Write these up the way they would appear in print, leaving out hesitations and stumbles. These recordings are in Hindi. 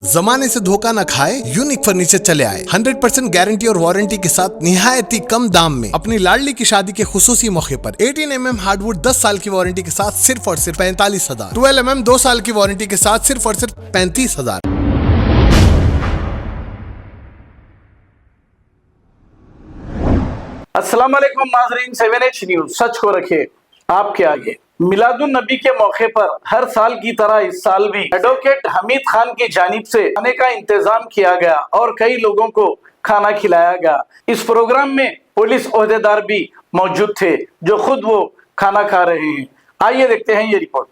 जमाने से धोखा न खाए, यूनिक फर्नीचर चले आए। 100% गारंटी और वारंटी के साथ निहायती कम दाम में अपनी लाडली की शादी के खुसूसी मौके पर 18 mm हार्डवुड 10 साल की वारंटी के साथ सिर्फ और सिर्फ 45,000, 12 mm 2 साल की वारंटी के साथ सिर्फ और सिर्फ 35,000। अस्सलाम वालेकुम नाज़रीन, 7H न्यूज सच को रखे आपके आगे। मिलादुन नबी के मौके पर हर साल की तरह इस साल भी एडवोकेट हमीद खान की जानिब से खाने का इंतजाम किया गया और कई लोगों को खाना खिलाया गया। इस प्रोग्राम में पुलिस ओहदेदार भी मौजूद थे जो खुद वो खाना खा रहे हैं। आइए देखते हैं ये रिपोर्ट।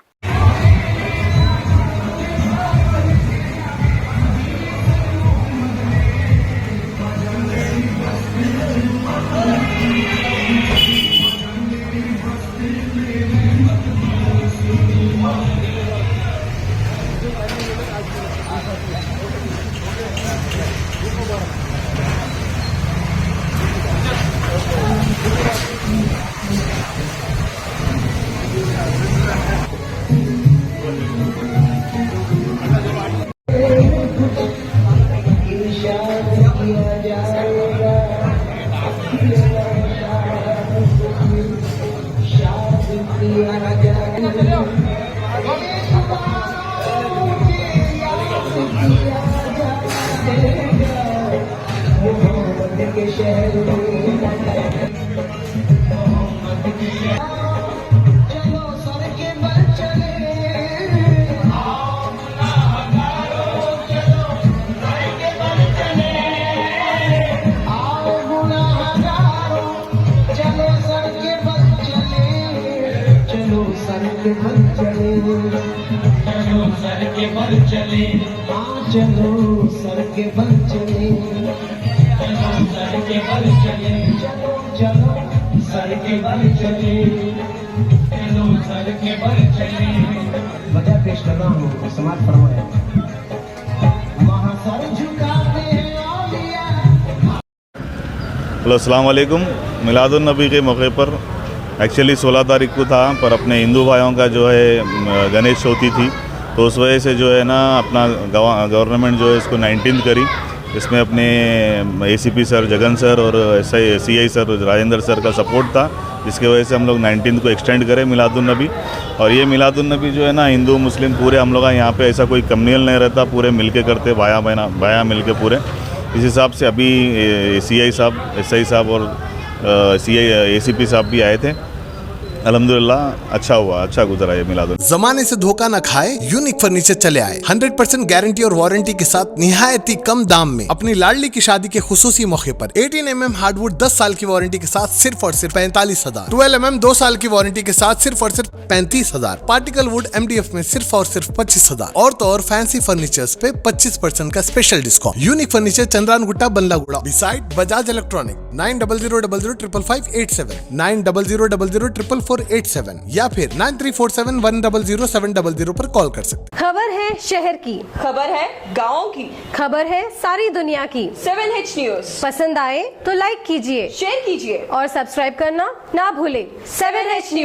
चलो सर के बल चले, सर के बल चले, चलो चलो सर के बल चले, चलो सर के बल चले। वजह पेश कर रहा हूँ, समाज फरमाया वहाँ सर झुकाते हैं औलिया। हेलो, अस्सलाम वालेकुम। मिलादुन नबी के मौके पर एक्चुअली 16 तारीख को था, पर अपने हिंदू भाइयों का जो है गणेश चौथी थी, तो उस वजह से जो है ना अपना गवर्नमेंट जो है इसको 19 करी। इसमें अपने ACP सर जगन सर और CI सर राजेंद्र सर का सपोर्ट था, जिसकी वजह से हम लोग 19 को एक्सटेंड करें मिलादुन नबी। और ये मिलादुन नबी जो है ना हिंदू मुस्लिम पूरे हम लोग यहाँ पे ऐसा कोई कम्युनल नहीं रहता, पूरे मिलके करते, भाया मिलके पूरे। इस हिसाब से अभी CI साहब SI साहब और ACP साहब भी आए थे। अल्हम्दुलिल्लाह अच्छा हुआ, अच्छा गुजरा ये मिलादुन। जमाने से धोखा न खाए, यूनिक फर्नीचर चले आए। 100% गारंटी और वारंटी के साथ निहायती कम दाम में अपनी लाडली की शादी के खुसूसी मौके पर 18 mm हार्डवुड 10 साल की वारंटी के साथ सिर्फ और सिर्फ 45,000, 12 mm 2 साल की वारंटी के साथ सिर्फ और सिर्फ 35,000, पार्टिकल वुड MDF में सिर्फ और सिर्फ 25,000 और तो और फैंसी फर्नीचर्स पे 25% का special discount. Unique furniture Chandran Gutta Ballaguda beside Bajaj electronic. 900000005587, 9000004487 या फिर 9347100700 पर कॉल कर सकते। खबर है शहर की, खबर है गाँव की, खबर है सारी दुनिया की। 7H न्यूज पसंद आए तो लाइक कीजिए, शेयर कीजिए और सब्सक्राइब करना ना भूले। 7H news.